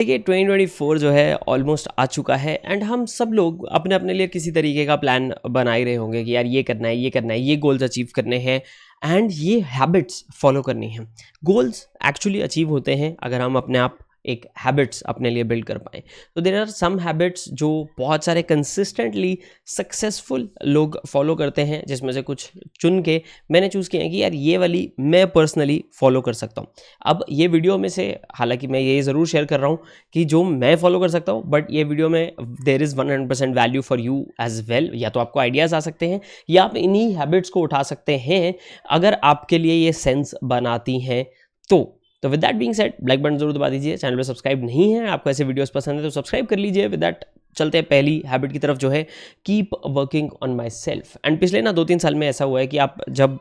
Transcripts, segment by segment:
देखिए 2024 जो है ऑलमोस्ट आ चुका है एंड हम सब लोग अपने अपने लिए किसी तरीके का प्लान बना ही रहे होंगे कि यार ये करना है, ये करना है, ये गोल्स अचीव करने हैं एंड ये हैबिट्स फॉलो करनी हैं। गोल्स एक्चुअली अचीव होते हैं अगर हम अपने आप एक हैबिट्स अपने लिए बिल्ड कर पाएँ। तो देयर आर सम हैबिट्स जो बहुत सारे कंसिस्टेंटली सक्सेसफुल लोग फॉलो करते हैं, जिसमें से कुछ चुन के मैंने चूज़ किया है कि यार ये वाली मैं पर्सनली फॉलो कर सकता हूँ। अब ये वीडियो में से हालांकि मैं ये ज़रूर शेयर कर रहा हूँ कि जो मैं फॉलो कर सकता हूँ, बट ये वीडियो में there is 100% value for you as well. या तो आपको आइडियाज़ आ सकते हैं या आप इन्हीं हैबिट्स को उठा सकते हैं अगर आपके लिए ये सेंस बनाती हैं तो with that being said, like button जरूर दबा दीजिए। चैनल पे सब्सक्राइब नहीं है, आपको ऐसे वीडियोस पसंद है तो सब्सक्राइब कर लीजिए। विद दैट चलते हैं पहली हैबिट की तरफ, जो है keep working on my self. And पिछले ना 2-3 साल में ऐसा हुआ है कि आप जब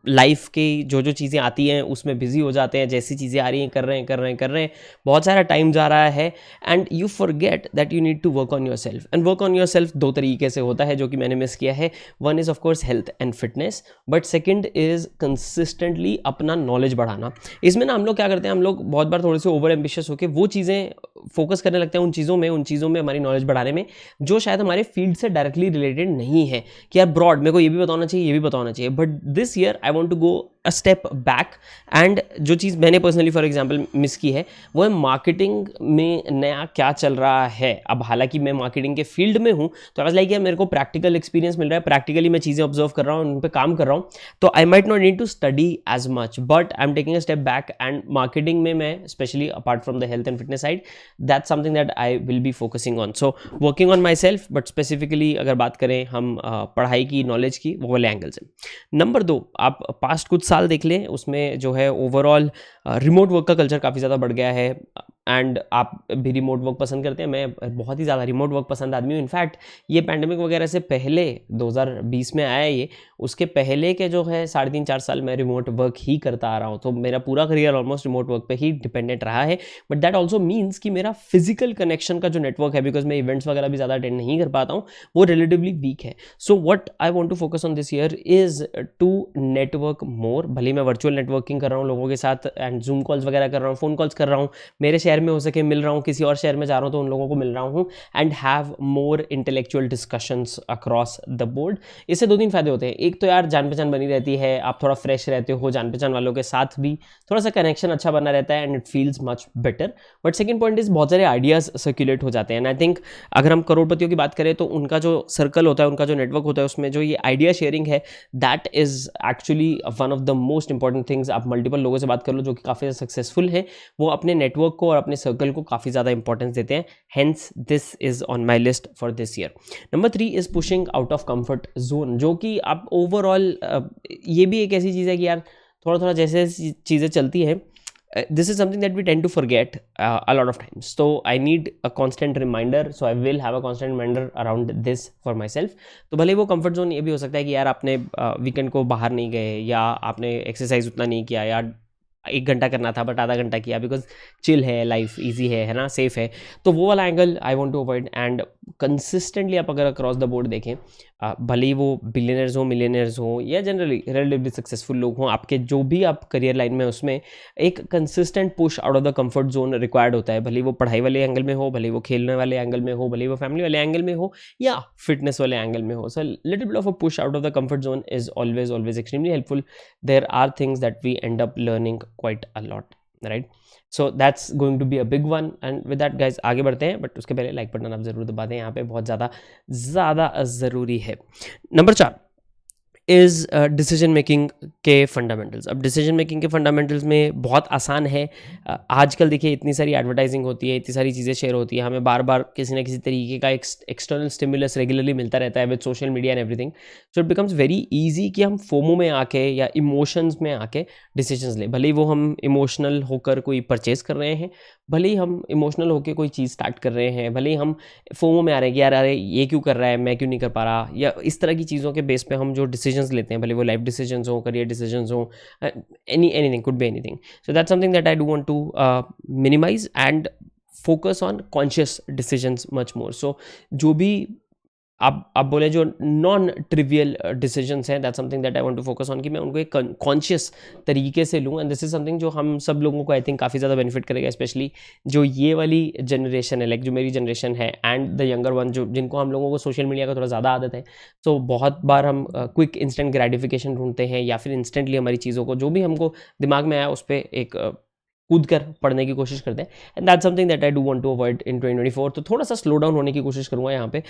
लाइफ की जो जो चीज़ें आती हैं उसमें बिजी हो जाते हैं, जैसी चीज़ें आ रही हैं कर रहे हैं, बहुत सारा टाइम जा रहा है and you forget that you need to work on yourself. And work on yourself 2 तरीके से होता है जो कि मैंने मिस किया है। One is of course health and fitness, but second is consistently अपना नॉलेज बढ़ाना। इसमें ना हम लोग क्या करते हैं, हम लोग बहुत बार थोड़े से ओवर एम्बिशियस होकर वो चीज़ें फोकस करने लगते हैं उन चीज़ों में हमारी नॉलेज बढ़ाने में जो शायद हमारे फील्ड से डायरेक्टली रिलेटेड नहीं है। कि यार ब्रॉड मेरे को ये भी बताना चाहिए, ये भी बताना चाहिए, but this year I want to go a step back. And जो चीज़ मैंने पर्सनली फॉर एग्जांपल मिस की है वो है मार्केटिंग में नया क्या चल रहा है। अब हालांकि मैं मार्केटिंग के फील्ड में हूँ तो आई लाइक यार मेरे को प्रैक्टिकल एक्सपीरियंस मिल रहा है, प्रैक्टिकली मैं चीज़ें ऑब्जर्व कर रहा हूँ, उन पर काम कर रहा हूँ, तो I might not need to study as much, but I am taking a step back. And marketing में मैं specially apart from the health and fitness side, that's something that I will be focusing on. So working on myself, but specifically अगर बात करें हम पढ़ाई की, knowledge की, वो वाले एंगल से। नंबर 2, आप पास्ट कुछ साल देख लें, उसमें जो है ओवरऑल रिमोट वर्क का कल्चर काफ़ी ज़्यादा बढ़ गया है। एंड आप भी रिमोट वर्क पसंद करते हैं, मैं बहुत ही ज़्यादा रिमोट वर्क पसंद आदमी हूँ। इनफैक्ट ये पैंडेमिक वगैरह से पहले 2020 में आया ये, उसके पहले के जो है 3.5-4 साल मैं रिमोट वर्क ही करता आ रहा हूँ। तो मेरा पूरा करियर ऑलमोस्ट रिमोट वर्क पे ही डिपेंडेंट रहा है। बट दैट ऑल्सो मीन्स कि मेरा फिजिकल कनेक्शन का जो नेटवर्क है, बिकॉज मैं इवेंट्स वगैरह भी ज़्यादा अटेंड नहीं कर पाता हूँ, वो रिलेटिवली वीक है। So what I want to focus on this year is to network more. भले मैं वर्चुअल नेटवर्किंग कर रहा हूँ लोगों के साथ एंड जूम कॉल्स वगैरह कर रहा हूँ, फ़ोन कॉल्स कर रहा हूँ, मेरे शहर में हो सके मिल रहा हूँ, किसी और शहर में जा रहा हूँ तो उन लोगों को मिल रहा हूँ, and have more intellectual discussions across the board. इससे 2-3 फायदे होते हैं। एक तो यार जान पहचान बनी रहती है, आप थोड़ा फ्रेश रहते हो, जान पहचान वालों के साथ भी थोड़ा सा कनेक्शन अच्छा बना रहता है and it feels much better. But second point is बहुत सारे आइडियाज़ सर्कुलेट हो जाते हैं। एंड आई थिंक अगर हम करोड़पतियों की बात करें तो उनका जो सर्कल होता है, उनका जो नेटवर्क होता है, उसमें जो ये आइडिया शेयरिंग है, that is actually one of the most important things. आप मल्टीपल लोगों से बात कर लो जो कि काफ़ी सक्सेसफुल हैं, वो अपने नेटवर्क को और अपने सर्कल को काफ़ी ज़्यादा इंपॉर्टेंस देते हैं। Hence this is on my list for this year. Number 3 is pushing out of comfort zone, जो कि आप ओवरऑल ये भी एक ऐसी चीज़ है कि यार थोड़ा थोड़ा जैसे चीज़ें चलती हैं, this is something that we tend to forget a lot of times. So I need a constant reminder, so I will have a constant reminder around this for myself. तो भले वो कंफर्ट जोन ये भी हो सकता है कि यार आपने वीकेंड को बाहर नहीं गए, या आपने एक्सरसाइज उतना नहीं किया, या 1 घंटा करना था बट आधा घंटा किया, बिकॉज चिल है, लाइफ ईजी है ना, सेफ है। तो वो वाला angle I want to avoid. And consistently आप अगर अक्रॉस द बोर्ड देखें, भले ही वो बिलियनर्स हो, मिलियनर्स हो, या जनरली रिलेटिवली सक्सेसफुल लोग हों, आपके जो भी आप करियर लाइन में, उसमें एक consistent push out of the comfort zone required होता है। भले वो पढ़ाई वाले एंगल में हो, भले वो खेलने वाले एंगल में हो, भले वो फैमिली वाले एंगल में हो, या फिटनेस वाले एंगल में हो। So little bit of a push out of the comfort zone is always extremely helpful. There are things that we end up learning quite a lot, right? So that's going to be a big one. And with that guys, आगे बढ़ते हैं, but उसके पहले like button आप जरूर दबा दें, यहाँ पे बहुत ज़्यादा ज़रूरी है। नंबर 4 इज़ डिसीजन मेकिंग के फंडामेंटल्स। अब डिसीजन मेकिंग के फंडामेंटल्स में बहुत आसान है। आजकल देखिए इतनी सारी एडवर्टाइजिंग होती है, इतनी सारी चीज़ें शेयर होती है, हमें बार बार किसी ना किसी तरीके का एक्सटर्नल स्टिमुलस रेगुलरली मिलता रहता है with social media and everything. So it becomes very easy कि हम फोमो में आके या इमोशंस में आके डिसीजंस लें। भले ही वो हम इमोशनल होकर कोई परचेज कर रहे हैं, भले ही हम इमोशनल होकर कोई चीज़ स्टार्ट कर रहे हैं, भले ही हम फोमो में आ रहे हैं कि यार अरे ये क्यों कर रहा है, मैं क्यों नहीं कर पा रहा, या इस तरह की चीज़ों के बेस पे हम जो डिसीजंस लेते हैं, भले वो लाइफ डिसीजंस हो, करियर डिसीजंस हो, anything, could be anything. So that's something that I do want to minimise and focus on conscious decisions much more. So जो भी आप बोले जो नॉन ट्रिवियल डिसीजंस हैं, that something that I want to focus on, कि मैं उनको एक कॉन्शियस तरीके से लूँ, एंड दिस इज समथिंग जो हम सब लोगों को आई थिंक काफ़ी ज़्यादा बेनिफिट करेगा, स्पेशली जो ये वाली जनरेशन है, लाइक जो मेरी जनरेशन है एंड द यंगर वन, जो जिनको हम लोगों को सोशल मीडिया का थोड़ा ज़्यादा आदत है। तो बहुत बार हम क्विक इंस्टेंट ग्रेटिफिकेशन ढूंढते हैं, या फिर इंस्टेंटली हमारी चीज़ों को जो भी हमको दिमाग में आया उस पर एक कूद कर पढ़ने की कोशिश करते हैं, and that something that I do want to avoid in 2024। तो थोड़ा सा स्लो डाउन होने की कोशिश करूँगा यहाँ पे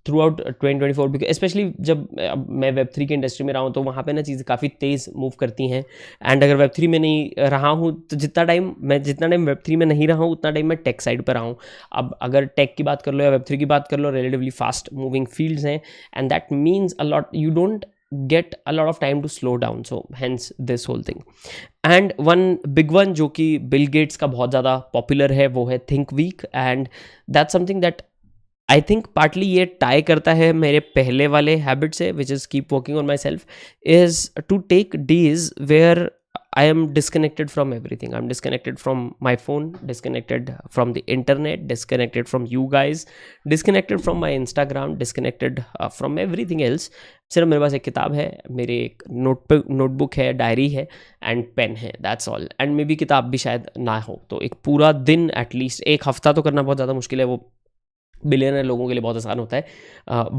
थ्रू आउट 2024, बिकॉज स्पेशली जब मैं Web3 की इंडस्ट्री में रहा हूँ तो वहाँ पे ना चीज़ें काफ़ी तेज़ मूव करती हैं, एंड अगर Web3 में नहीं रहा हूँ तो जितना टाइम Web3 में नहीं रहा हूँ उतना टाइम मैं टेक साइड पर रहा हूँ। अब अगर टेक की बात कर लो या Web3 की बात कर लो, रिलेटिवली फास्ट मूविंग फील्ड्स हैं, and that means a lot, you don't get a lot of time to slow down, so hence this whole thing. And one big one जो कि बिल गेट्स का बहुत ज़्यादा popular है वो है think week, and that something that I think partly ये tie करता है मेरे पहले वाले हैबिट से, which is keep working on myself, is to take days where I am disconnected from everything. I'm disconnected from my phone, disconnected from the internet, disconnected from you guys, disconnected from my Instagram, disconnected from everything else. सिर्फ मेरे पास एक किताब है, मेरे एक notebook है, diary है and pen है, that's all. And may be किताब भी शायद ना हो, तो एक पूरा दिन एटलीस्ट, एक हफ्ता तो करना बहुत ज़्यादा मुश्किल है, वो बिलियनर लोगों के लिए बहुत आसान होता है,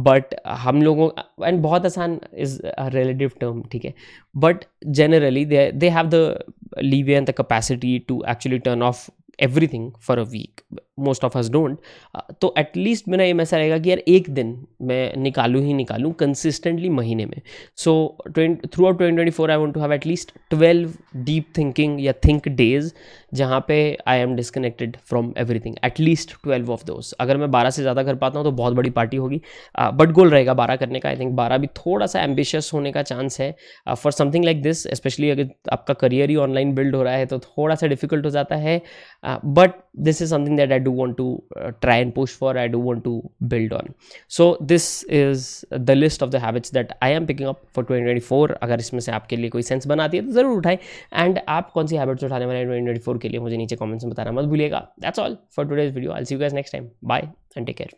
बट हम लोगों, एंड बहुत आसान इज़ रिलेटिव टर्म, ठीक है, but generally they have the leeway and the capacity to actually turn off everything for a week, most of us don't. तो एटलीस्ट मेरा एम ऐसा रहेगा कि यार एक दिन मैं निकालूँ कंसिस्टेंटली महीने में। So throughout 2024 I want to have at least 12 deep thinking या थिंक डेज जहाँ पे I am disconnected from everything, at least 12 of those. अगर मैं 12 से ज़्यादा कर पाता हूँ तो बहुत बड़ी पार्टी होगी, बट गोल रहेगा 12 करने का। आई थिंक 12 भी थोड़ा सा एम्बिशियस होने का चांस है for something like this, specially अगर आपका करियर ही ऑनलाइन बिल्ड हो रहा है तो थोड़ा सा डिफिकल्ट हो जाता है, but this is something that I do want to try and push for, I do want to build on. So this is the list of the habits that I am picking up for 2024। अगर इसमें से आपके लिए कोई sense बनाती है तो ज़रूर उठाएं, एंड आप कौन सी हैबिट्स उठाने वाले हैं 2024 के लिए मुझे नीचे कमेंट्स में बताना मत भूलिएगा। That's all for today's video, I will see you guys next time, bye and take care.